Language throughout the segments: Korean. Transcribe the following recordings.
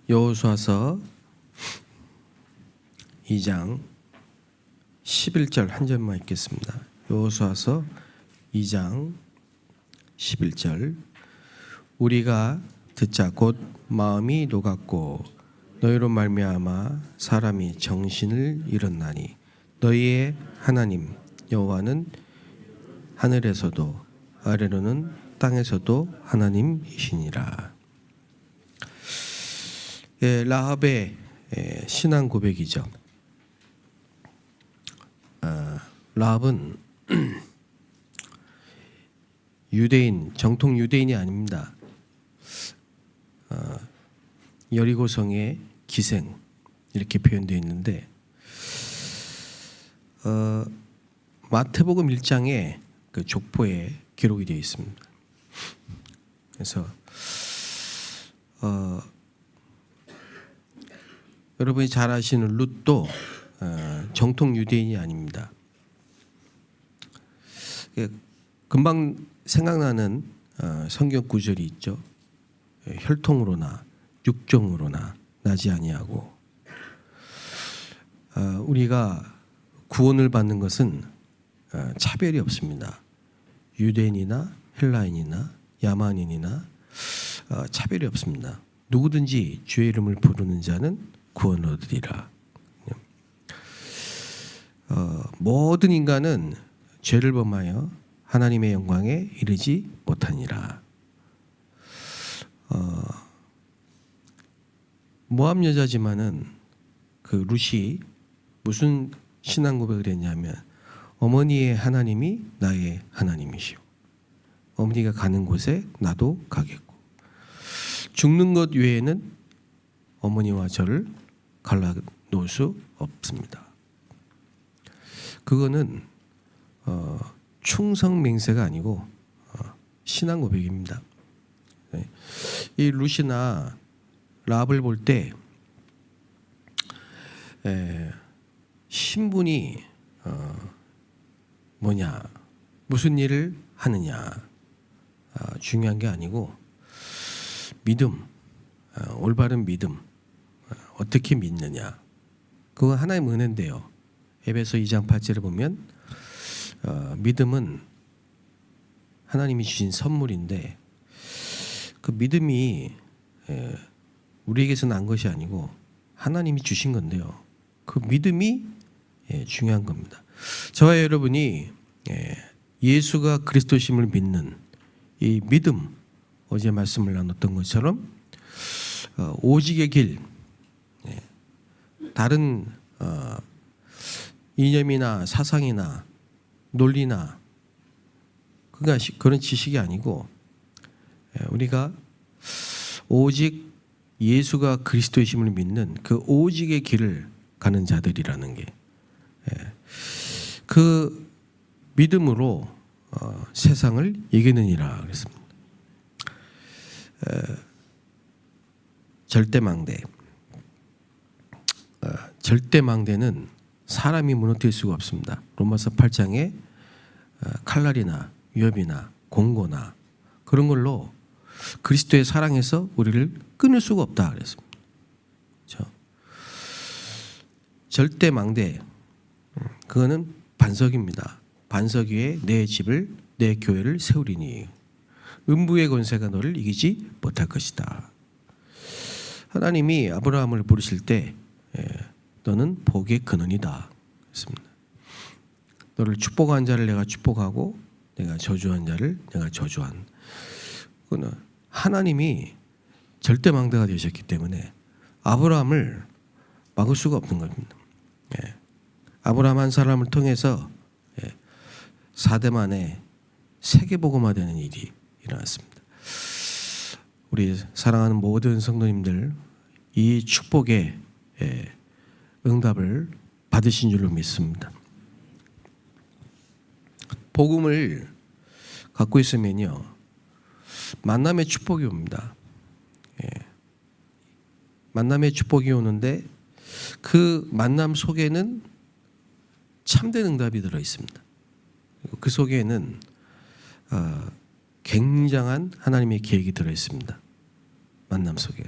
여호수아서 2장 11절 한 절만 읽겠습니다. 여호수아서 2장 11절 우리가 듣자 곧 마음이 녹았고 너희로 말미암아 사람이 정신을 잃었나니 너희의 하나님 여호와는 하늘에서도 아래로는 땅에서도 하나님이시니라. 라합의 신앙 고백이죠. 라합은 유대인, 정통 유대인이 아닙니다. 여리고성의 기생 이렇게 표현되어 있는데 마태복음 1장에 그 족보에 기록이 되어 있습니다. 그래서 여러분이 잘 아시는 룻도 정통 유대인이 아닙니다. 금방 생각나는 성경 구절이 있죠. 혈통으로나 육정으로나 나지 아니하고 우리가 구원을 받는 것은 차별이 없습니다. 유대인이나 헬라인이나 야만인이나 차별이 없습니다. 누구든지 주의 이름을 부르는 자는 구원을 얻으리라. 모든 인간은 죄를 범하여 하나님의 영광에 이르지 못하니라. 모압 여자지만은 그 룻이 무슨 신앙 고백을 했냐면 어머니의 하나님이 나의 하나님이시오. 어머니가 가는 곳에 나도 가겠고 죽는 것 외에는 어머니와 저를 갈라놓을 수 없습니다. 그거는 충성 맹세가 아니고 신앙 고백입니다. 이 룻이나 라합을 볼 때 신분이 뭐냐, 무슨 일을 하느냐 중요한 게 아니고 믿음, 올바른 믿음, 어떻게 믿느냐, 그건 하나의 은혜인데요. 에베소 2장 8절에 보면 믿음은 하나님이 주신 선물인데 그 믿음이 우리에게서 난 것이 아니고 하나님이 주신 건데요. 그 믿음이 중요한 겁니다. 저와 여러분이 예수가 그리스도심을 믿는 이 믿음, 어제 말씀을 나눴던 것처럼 오직의 길, 다른 이념이나 사상이나 논리나 그런 지식이 아니고 우리가 오직 예수가 그리스도이심을 믿는 그 오직의 길을 가는 자들이라는 게 그 믿음으로 세상을 이기느니라 그랬습니다. 절대망대. 절대망대는 사람이 무너뜨릴 수가 없습니다. 로마서 8장에 칼날이나 위협이나 공고나 그런 걸로 그리스도의 사랑에서 우리를 끊을 수가 없다 그랬습니다. 그렇죠? 절대망대, 그거는 반석입니다. 반석 위에 내 집을, 내 교회를 세우리니 음부의 권세가 너를 이기지 못할 것이다. 하나님이 아브라함을 부르실 때 너는 복의 근원이다 그랬습니다. 너를 축복한 자를 내가 축복하고 내가 저주한 자를 내가 저주한. 그거는 하나님이 절대망대가 되셨기 때문에 아브라함을 막을 수가 없는 겁니다. 아브라함 한 사람을 통해서 4대 만에 세계복음화되는 일이 일어났습니다. 우리 사랑하는 모든 성도님들 이 축복의 응답을 받으신 줄로 믿습니다. 복음을 갖고 있으면요 만남의 축복이 옵니다. 만남의 축복이 오는데 그 만남 속에는 참된 응답이 들어 있습니다. 그 속에는 굉장한 하나님의 계획이 들어 있습니다. 만남 속에.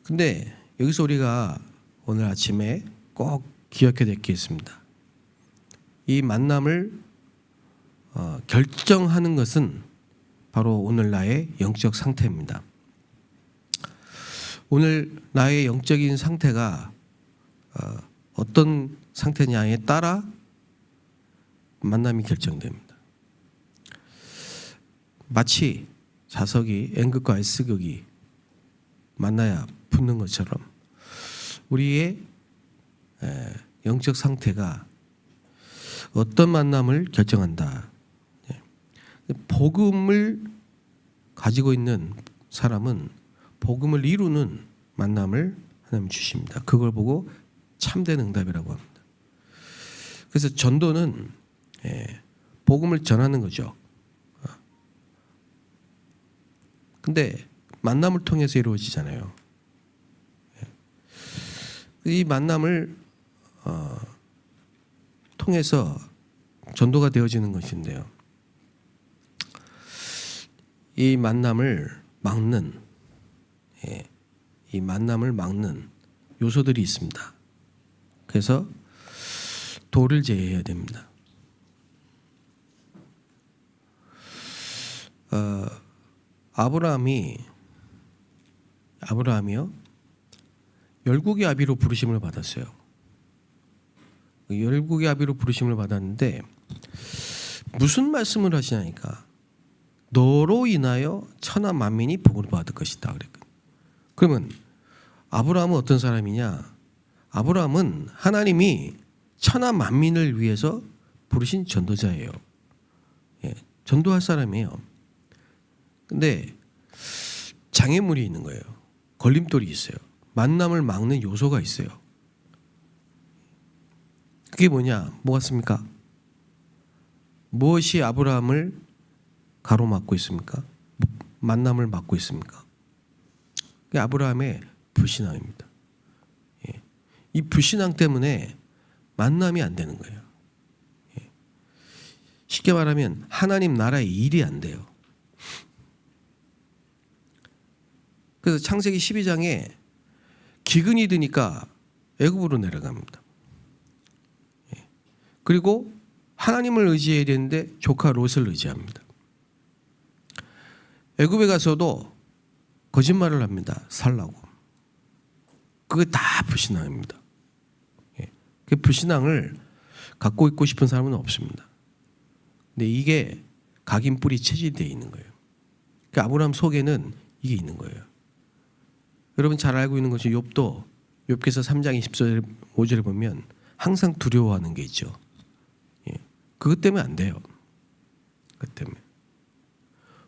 근데 여기서 우리가 오늘 아침에 꼭 기억해야 될 게 있습니다. 이 만남을 결정하는 것은 바로 오늘 나의 영적 상태입니다. 오늘 나의 영적인 상태가 어떤 상태냐에 따라 만남이 결정됩니다. 마치 자석이 N극과 S극이 만나야 붙는 것처럼 우리의 영적 상태가 어떤 만남을 결정한다. 복음을 가지고 있는 사람은 복음을 이루는 만남을 하나님 주십니다. 그걸 보고 참된 응답이라고 합니다. 그래서 전도는 복음을 전하는 거죠. 근데 만남을 통해서 이루어지잖아요. 이 만남을 통해서 전도가 되어지는 것인데요. 이 만남을 막는 요소들이 있습니다. 그래서 돌을 제해야 됩니다. 아브라함이요 열국의 아비로 부르심을 받았어요. 열국의 아비로 부르심을 받았는데 무슨 말씀을 하시냐니까 너로 인하여 천하 만민이 복을 받을 것이다 그랬거든요. 그러면 아브라함은 어떤 사람이냐? 아브라함은 하나님이 천하 만민을 위해서 부르신 전도자예요. 전도할 사람이에요. 근데 장애물이 있는 거예요. 걸림돌이 있어요. 만남을 막는 요소가 있어요. 그게 뭐냐? 뭐 같습니까? 무엇이 아브라함을 가로막고 있습니까? 만남을 막고 있습니까? 그게 아브라함의 불신앙입니다. 이 불신앙 때문에 만남이 안 되는 거예요. 쉽게 말하면 하나님 나라의 일이 안 돼요. 그래서 창세기 12장에 기근이 드니까 애굽으로 내려갑니다. 그리고 하나님을 의지해야 되는데 조카 롯을 의지합니다. 애굽에 가서도 거짓말을 합니다. 살라고. 그게 다 불신앙입니다. 그 불신앙을 갖고 있고 싶은 사람은 없습니다. 근데 이게 각인 뿌리 체질되어 있는 거예요. 그 아브라함 속에는 이게 있는 거예요. 여러분 잘 알고 있는 것이 욥도 욥기서 3장 25절에 보면 항상 두려워하는 게 있죠. 그것 때문에 안 돼요. 그것 때문에.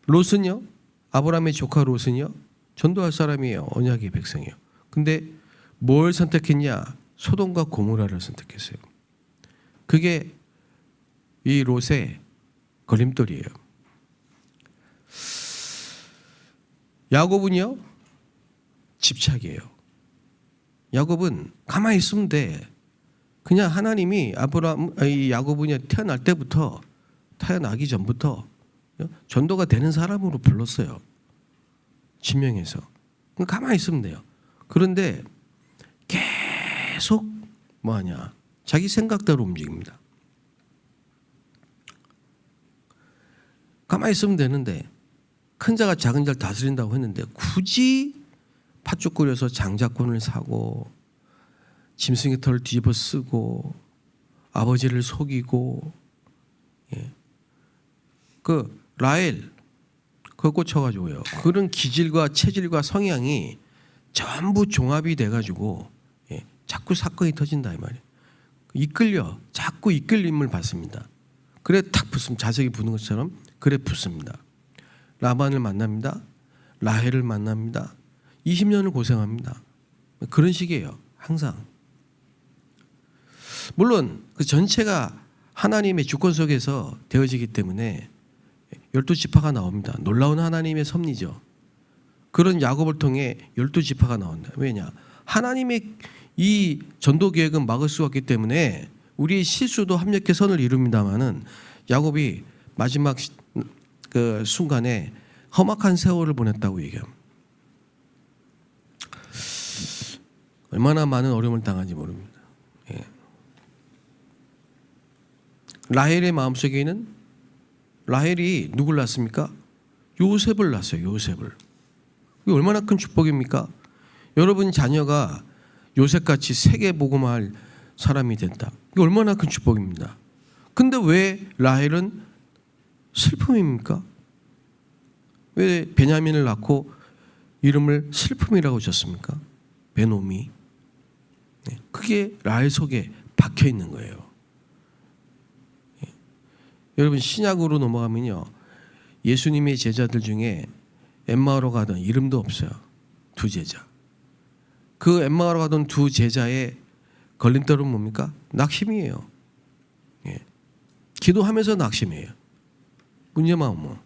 롯은요, 아브라함의 조카 롯은요, 전도할 사람이에요. 언약의 백성이에요. 근데 뭘 선택했냐? 소돔과 고모라를 선택했어요. 그게 이 롯의 걸림돌이에요. 야곱은요, 집착이에요. 야곱은 가만히 있으면 돼. 그냥 하나님이 야곱은요 태어날 때부터 태어나기 전부터 전도가 되는 사람으로 불렀어요. 지명해서. 가만히 있으면 돼요. 그런데 계속 뭐하냐? 자기 생각대로 움직입니다. 가만히 있으면 되는데 큰 자가 작은 자를 다스린다고 했는데 굳이 팥죽 끓여서 장자권을 사고 짐승의 털을 뒤집어 쓰고 아버지를 속이고 그 라헬 그거 꽂혀가지고요. 그런 기질과 체질과 성향이 전부 종합이 돼가지고 자꾸 사건이 터진다 이 말이에요. 자꾸 이끌림을 받습니다. 그래 탁 붙으면 자석이 붙는 것처럼 그래 붙습니다. 라반을 만납니다. 라헬을 만납니다. 20년을 고생합니다. 그런 식이에요. 항상. 물론 그 전체가 하나님의 주권 속에서 되어지기 때문에 12지파가 나옵니다. 놀라운 하나님의 섭리죠. 그런 야곱을 통해 12지파가 나온다. 왜냐? 하나님의 이 전도 계획은 막을 수가 없기 때문에 우리의 실수도 합력해 선을 이룹니다마는 야곱이 마지막 그 순간에 험악한 세월을 보냈다고 얘기합니다. 얼마나 많은 어려움을 당한지 모릅니다. 예. 라헬의 마음속에는 라헬이 누굴 낳습니까? 요셉을 낳았어요. 요셉을. 이게 얼마나 큰 축복입니까? 여러분 자녀가 요셉같이 세계 복음할 사람이 된다. 이게 얼마나 큰 축복입니다. 근데 왜 라헬은 슬픔입니까? 왜 베냐민을 낳고 이름을 슬픔이라고 졌습니까? 베노미. 그게 라헬 속에 박혀 있는 거예요. 여러분 신약으로 넘어가면요, 예수님의 제자들 중에 엠마오로 가던 이름도 없어요. 두 제자. 그 엠마오로 가던 두 제자의 걸림돌은 뭡니까? 낙심이에요. 예. 기도하면서 낙심이에요. 문제만 뭐.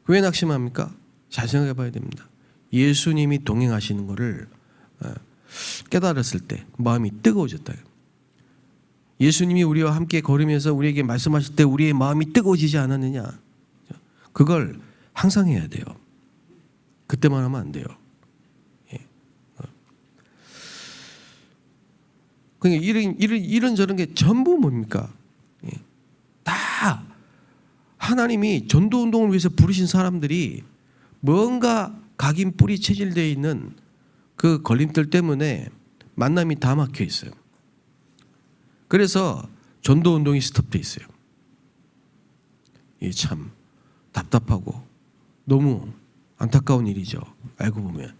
왜 낙심합니까? 잘 생각해 봐야 됩니다. 예수님이 동행하시는 것을 깨달았을 때 마음이 뜨거워졌다. 예수님이 우리와 함께 걸으면서 우리에게 말씀하실 때 우리의 마음이 뜨거워지지 않았느냐? 그걸 항상 해야 돼요. 그때만 하면 안 돼요. 그러니까 이런 저런 게 전부 뭡니까? 다 하나님이 전도 운동을 위해서 부르신 사람들이 뭔가 각인 뿌리 체질되어 있는 그 걸림돌 때문에 만남이 다 막혀 있어요. 그래서 전도 운동이 스톱돼 있어요. 이게 참 답답하고 너무 안타까운 일이죠. 알고 보면.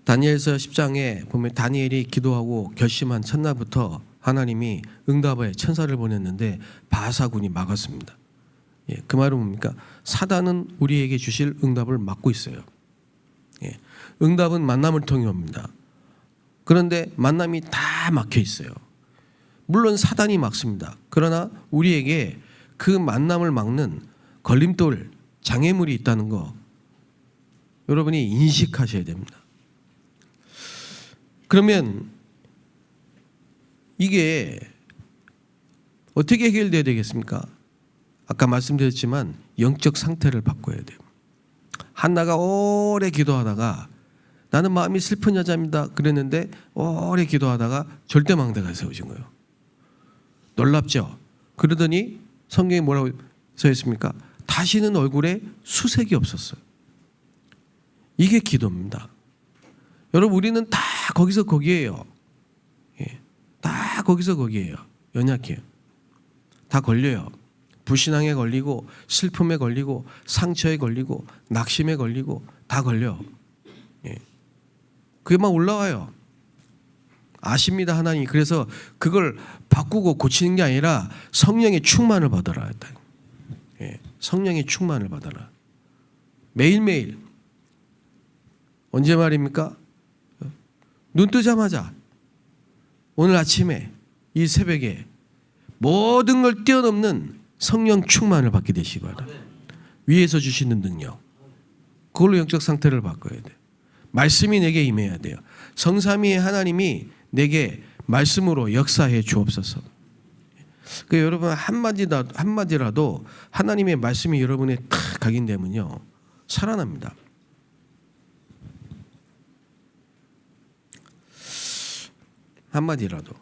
다니엘서 10장에 보면 다니엘이 기도하고 결심한 첫날부터 하나님이 응답의 천사를 보냈는데 바사군이 막았습니다. 그 말은 뭡니까? 사단은 우리에게 주실 응답을 막고 있어요. 응답은 만남을 통해 옵니다. 그런데 만남이 다 막혀 있어요. 물론 사단이 막습니다. 그러나 우리에게 그 만남을 막는 걸림돌, 장애물이 있다는 거 여러분이 인식하셔야 됩니다. 그러면 이게 어떻게 해결돼야 되겠습니까? 아까 말씀드렸지만 영적 상태를 바꿔야 돼요. 한나가 오래 기도하다가 나는 마음이 슬픈 여자입니다 그랬는데 오래 기도하다가 절대망대가 세워진 거예요. 놀랍죠? 그러더니 성경에 뭐라고 써 있습니까? 다시는 얼굴에 수색이 없었어요. 이게 기도입니다. 여러분 우리는 다 거기서 거기에요. 다 거기서 거기에요. 연약해요. 다 걸려요. 불신앙에 걸리고 슬픔에 걸리고 상처에 걸리고 낙심에 걸리고 다 걸려. 그게 막 올라와요. 아십니다 하나님. 그래서 그걸 바꾸고 고치는 게 아니라 성령의 충만을 받아라. 성령의 충만을 받아라. 매일매일. 언제 말입니까? 눈 뜨자마자 오늘 아침에 이 새벽에 모든 걸 뛰어넘는 성령 충만을 받게 되시기 바랍니다. 위에서 주시는 능력. 그걸로 영적 상태를 바꿔야 돼요. 말씀이 내게 임해야 돼요. 성삼위의 하나님이 내게 말씀으로 역사해 주옵소서. 그 여러분 한마디라도 하나님의 말씀이 여러분에 탁 각인되면요 살아납니다. 한마디라도.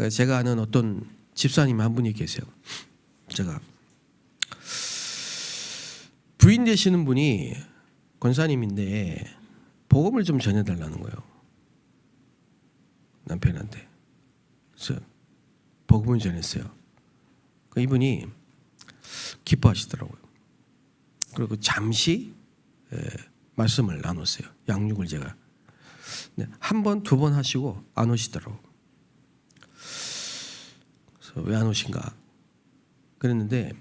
제가 아는 어떤 집사님 한 분이 계세요. 제가 부인 되시는 분이 권사님인데 복음을 좀 전해달라는 거예요. 남편한테. 그래서 복음을 전했어요. 이분이 기뻐하시더라고요. 그리고 잠시 말씀을 나눴어요. 양육을 제가. 한 번, 두 번 하시고 안 오시더라고요. 그래서 왜 안 오신가? 그랬는데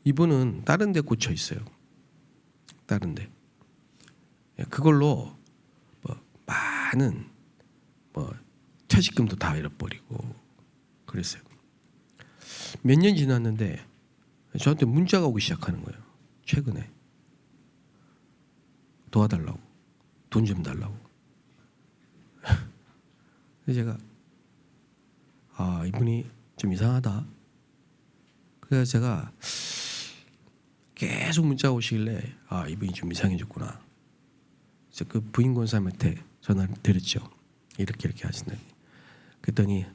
이분은 다른 데 꽂혀 있어요. 다른 데. 그걸로 많은 퇴직금도 다 잃어버리고 그랬어요. 몇 년 지났는데 저한테 문자가 오기 시작하는 거예요. 최근에. 도와달라고. 돈 좀 달라고. 그래서 제가 이분이 좀 이상하다. 그래서 제가 계속 문자가 오시길래 이분이 좀 이상해졌구나. 그래서 그 부인 권사님한테 전화를 드렸죠. 이렇게 하신다니. 그랬더니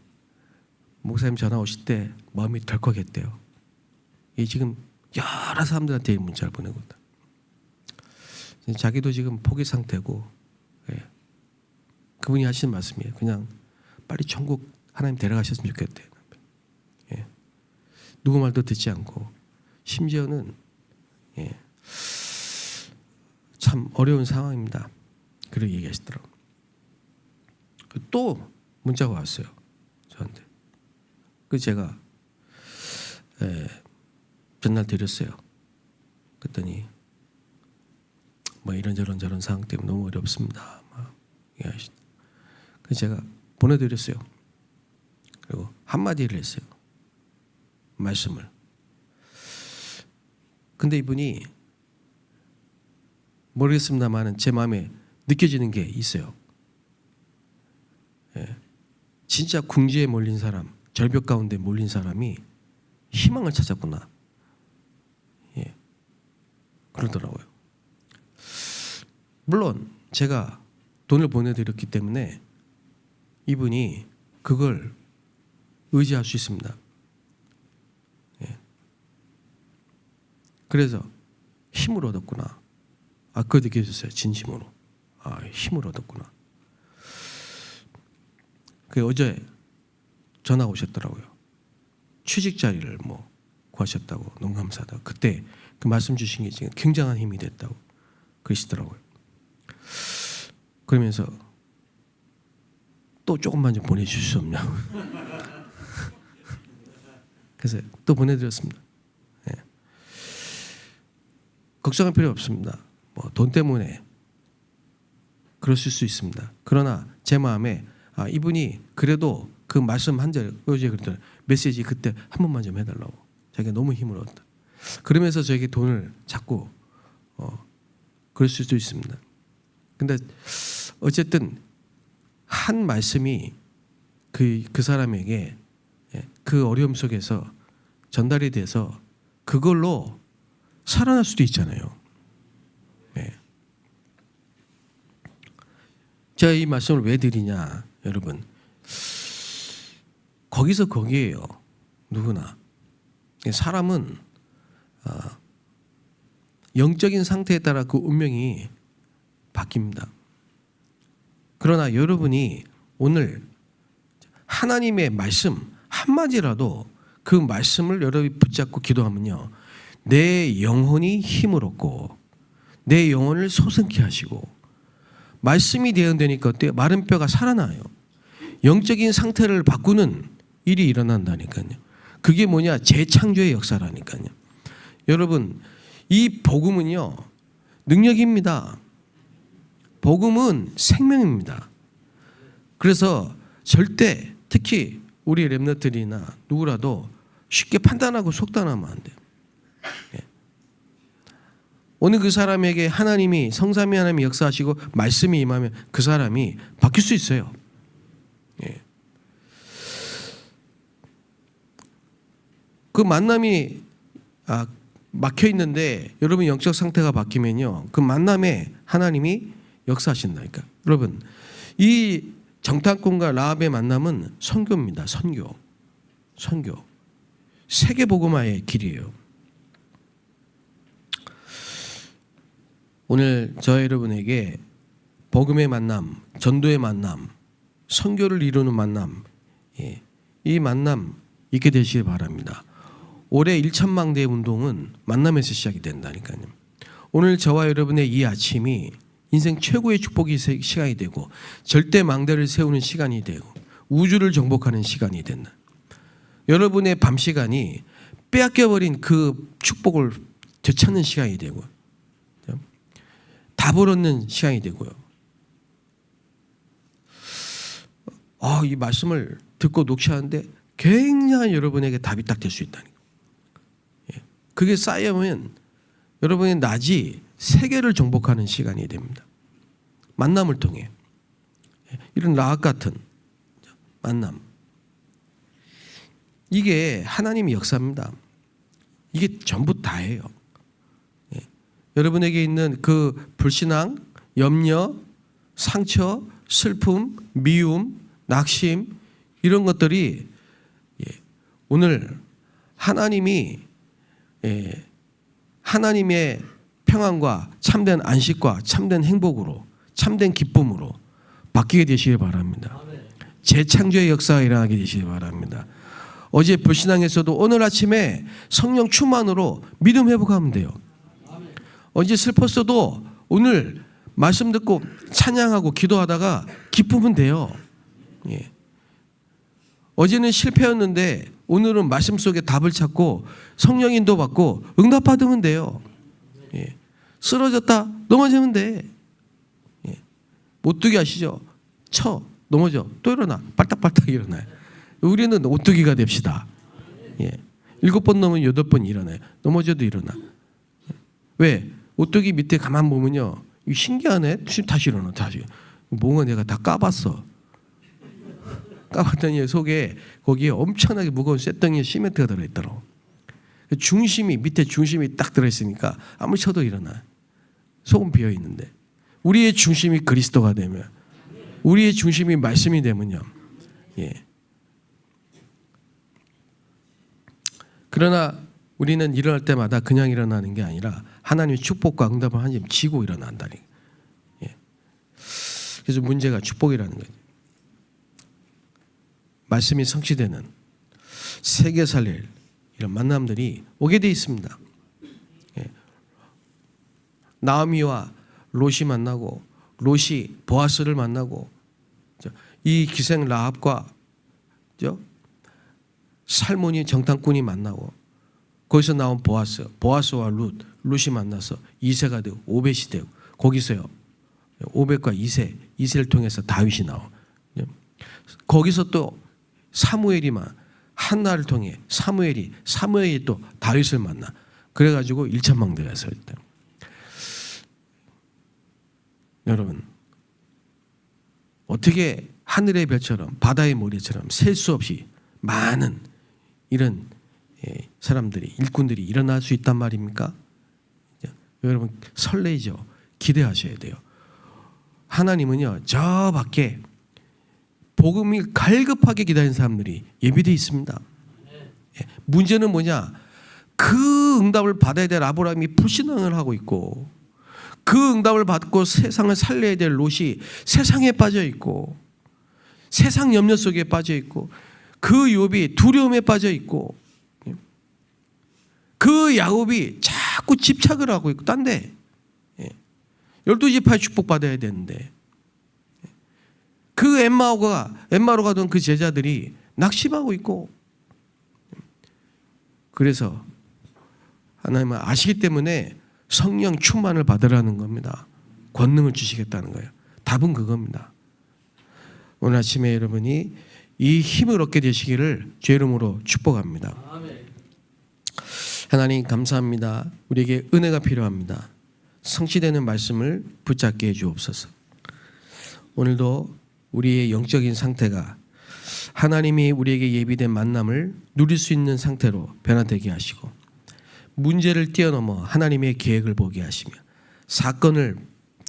목사님 전화 오실 때 마음이 덜컥했대요. 이 지금 여러 사람들한테 문자를 보내고 있다. 자기도 지금 포기 상태고, 예. 그분이 하신 말씀이에요. 그냥 빨리 천국 하나님 데려가셨으면 좋겠대요. 예. 누구 말도 듣지 않고, 심지어는 예. 참 어려운 상황입니다. 그렇게 얘기하시더라고요. 또 문자가 왔어요. 저한테. 그 제가 전날 드렸어요. 그랬더니 뭐 이런저런 저런 상황 때문에 너무 어렵습니다. 막 얘기하시죠. 그래서 제가 보내드렸어요. 그리고 한마디를 했어요. 말씀을. 근데 이분이 모르겠습니다만은 제 마음에 느껴지는 게 있어요. 예. 진짜 궁지에 몰린 사람, 절벽 가운데 몰린 사람이 희망을 찾았구나. 예. 그러더라고요. 물론 제가 돈을 보내드렸기 때문에 이분이 그걸 의지할 수 있습니다. 예. 그래서 힘을 얻었구나. 그거 느껴졌어요. 진심으로. 힘을 얻었구나. 그 어제 전화 오셨더라고요. 취직 자리를 뭐 구하셨다고 너무 감사하다고. 그때 그 말씀 주신 게 지금 굉장한 힘이 됐다고 그러시더라고요. 그러면서 또 조금만 좀 보내주실 수 없냐고. 그래서 또 보내드렸습니다. 예. 걱정할 필요 없습니다. 뭐 돈 때문에 그러실 수 있습니다. 그러나 제 마음에 이분이 그래도 그 말씀 한 절 어제 그랬더니 메시지 그때 한 번만 좀 해달라고. 자기가 너무 힘을 얻었다. 그러면서 저에게 돈을 자꾸 그럴 수도 있습니다. 근데 어쨌든 한 말씀이 그 사람에게 그 어려움 속에서 전달이 돼서 그걸로 살아날 수도 있잖아요. 네. 제가 이 말씀을 왜 드리냐, 여러분. 거기서 거기에요. 누구나. 사람은 영적인 상태에 따라 그 운명이 바뀝니다. 그러나 여러분이 오늘 하나님의 말씀 한마디라도 그 말씀을 여러분이 붙잡고 기도하면요, 내 영혼이 힘을 얻고 내 영혼을 소생케 하시고 말씀이 대언되니까 어때요? 마른 뼈가 살아나요. 영적인 상태를 바꾸는 일이 일어난다니까요. 그게 뭐냐? 재창조의 역사라니까요. 여러분, 이 복음은요, 능력입니다. 복음은 생명입니다. 그래서 절대 특히 우리 렘넌트들이나 누구라도 쉽게 판단하고 속단하면 안 돼요. 예. 오늘 그 사람에게 하나님이 성삼위 하나님이 역사하시고 말씀이 임하면 그 사람이 바뀔 수 있어요. 예. 그 만남이 막혀 있는데 여러분 영적 상태가 바뀌면요, 그 만남에 하나님이 역사하신다니까. 여러분, 이 정탐꾼과 라합의 만남은 선교입니다. 선교. 세계 복음화의 길이에요. 오늘 저 여러분에게 복음의 만남, 전도의 만남, 선교를 이루는 만남, 이 만남 있게 되시길 바랍니다. 올해 1천망대 운동은 만남에서 시작이 된다니까요. 오늘 저와 여러분의 이 아침이 인생 최고의 축복의 시간이 되고 절대 망대를 세우는 시간이 되고 우주를 정복하는 시간이 된다. 여러분의 밤 시간이 빼앗겨버린 그 축복을 되찾는 시간이 되고 답을 얻는 시간이 되고요. 이 말씀을 듣고 녹취하는데 굉장한 여러분에게 답이 딱 될 수 있다니. 그게 쌓이면 여러분의 낮이 세계를 정복하는 시간이 됩니다. 만남을 통해 이런 라합 같은 만남, 이게 하나님의 역사입니다. 이게 전부 다예요. 여러분에게 있는 그 불신앙, 염려, 상처, 슬픔, 미움, 낙심 이런 것들이 오늘 하나님이 하나님의 평안과 참된 안식과 참된 행복으로 참된 기쁨으로 바뀌게 되시길 바랍니다. 재창조의 역사가 일어나게 되시길 바랍니다. 어제 불신앙에서도 오늘 아침에 성령 충만으로 믿음 회복하면 돼요. 어제 슬펐어도 오늘 말씀 듣고 찬양하고 기도하다가 기쁘면 돼요. 예. 어제는 실패였는데 오늘은 말씀 속에 답을 찾고 성령 인도 받고 응답 받으면 돼요. 예. 쓰러졌다 넘어지면 돼. 예. 오뚜기 아시죠? 쳐 넘어져 또 일어나 빨딱빨딱 일어나요. 우리는 오뚜기가 됩시다. 예. 7번 넘으면 8번 일어나요. 넘어져도 일어나. 왜? 오뚜기 밑에 가만 보면요. 신기하네. 다시 일어나. 다시. 뭔가 내가 다 까봤어. 까봤더니 속에 거기에 엄청나게 무거운 쇳덩이에 시멘트가 들어있더라고. 중심이 밑에 중심이 딱 들어있으니까 아무리 쳐도 일어나. 속은 비어있는데 우리의 중심이 그리스도가 되면 우리의 중심이 말씀이 되면요. 예. 그러나 우리는 일어날 때마다 그냥 일어나는 게 아니라 하나님의 축복과 응답을 하나님 지고 일어난다니. 예. 그래서 문제가 축복이라는 거예요. 말씀이 성취되는 세계 살릴 이런 만남들이 오게 돼 있습니다. 예. 나오미와 롯이 만나고 롯이 보아스를 만나고 이 기생 라합과 살몬이 정탐꾼이 만나고 거기서 나온 보아스와 룻이 만나서 2세가 되고 오벳이 되고 거기서요 오벳과 2세를 통해서 다윗이 나와. 거기서 또 사무엘이만 한나를 통해 사무엘이 또 다윗을 만나. 그래가지고 1천 망대가 서 있다. 여러분 어떻게 하늘의 별처럼 바다의 모래처럼 셀 수 없이 많은 이런 사람들이 일꾼들이 일어날 수 있단 말입니까? 여러분 설레죠. 기대하셔야 돼요. 하나님은요 저 밖에 복음이 갈급하게 기다리는 사람들이 예비되어 있습니다. 문제는 뭐냐? 그 응답을 받아야 될 아브라함이 불신앙을 하고 있고 그 응답을 받고 세상을 살려야 될 롯이 세상에 빠져 있고 세상 염려 속에 빠져 있고 그 욥이 두려움에 빠져 있고 그 야곱이 자꾸 집착을 하고 있고 딴데 12지파의 축복받아야 되는데 그 엠마로 가던 그 제자들이 낙심하고 있고 그래서 하나님은 아시기 때문에 성령 충만을 받으라는 겁니다. 권능을 주시겠다는 거예요. 답은 그겁니다. 오늘 아침에 여러분이 이 힘을 얻게 되시기를 주의 이름으로 축복합니다. 하나님 감사합니다. 우리에게 은혜가 필요합니다. 성취되는 말씀을 붙잡게 해주옵소서. 오늘도 우리의 영적인 상태가 하나님이 우리에게 예비된 만남을 누릴 수 있는 상태로 변화되게 하시고 문제를 뛰어넘어 하나님의 계획을 보게 하시며 사건을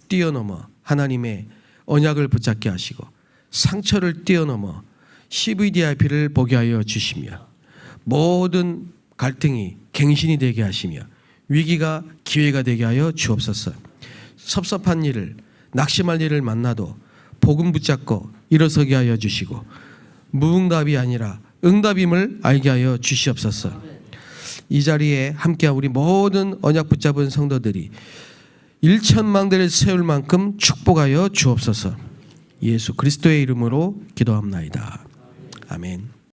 뛰어넘어 하나님의 언약을 붙잡게 하시고 상처를 뛰어넘어 CVDIP를 보게 하여 주시며 모든 갈등이 갱신이 되게 하시며 위기가 기회가 되게 하여 주옵소서. 섭섭한 일을 낙심할 일을 만나도 복음 붙잡고 일어서게 하여 주시고 무응답이 아니라 응답임을 알게 하여 주시옵소서. 이 자리에 함께한 우리 모든 언약 붙잡은 성도들이 1천망대를 세울 만큼 축복하여 주옵소서. 예수 그리스도의 이름으로 기도합나이다. 아멘.